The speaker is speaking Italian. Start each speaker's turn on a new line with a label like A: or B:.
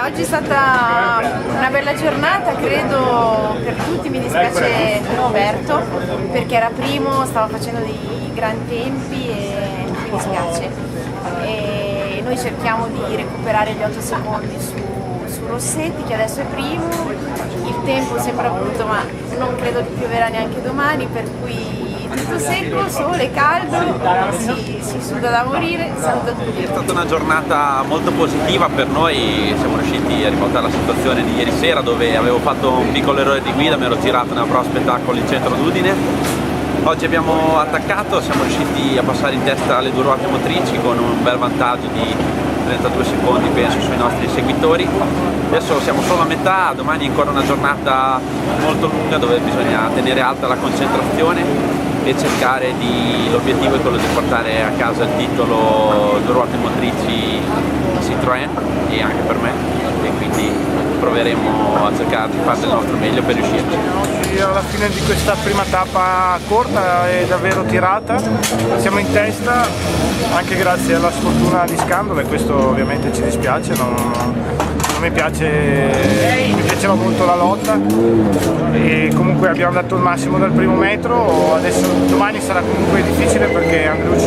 A: oggi è stata una bella giornata, credo per tutti. Mi dispiace per Roberto perché era primo, stava facendo dei gran tempi e mi dispiace. E noi cerchiamo di recuperare gli 8 secondi su Rossetti, che adesso è primo. Il tempo sembra brutto, ma non credo che pioverà neanche domani, per cui tutto secco, sole, caldo, si suda da morire. Saluto a tutti.
B: È stata una giornata molto positiva per noi, siamo riusciti a ribaltare la situazione di ieri sera, dove avevo fatto un piccolo errore di guida, mi ero girato nella pro spettacolo in centro ad Udine. Oggi abbiamo attaccato, siamo riusciti a passare in testa alle due ruote motrici con un bel vantaggio di 32 secondi penso sui nostri seguitori. Adesso siamo solo a metà, domani è ancora una giornata molto lunga dove bisogna tenere alta la concentrazione e cercare l'obiettivo è quello di portare a casa il titolo due ruote motrici Citroën e anche per me, e quindi proveremo a cercare di fare del nostro meglio per riuscirci.
C: Oggi alla fine di questa prima tappa corta e davvero tirata, siamo in testa anche grazie alla sfortuna di Scandolo, e questo ovviamente ci dispiace, non mi piaceva molto la lotta e comunque abbiamo dato il massimo dal primo metro. Adesso domani sarà comunque difficile perché anche lui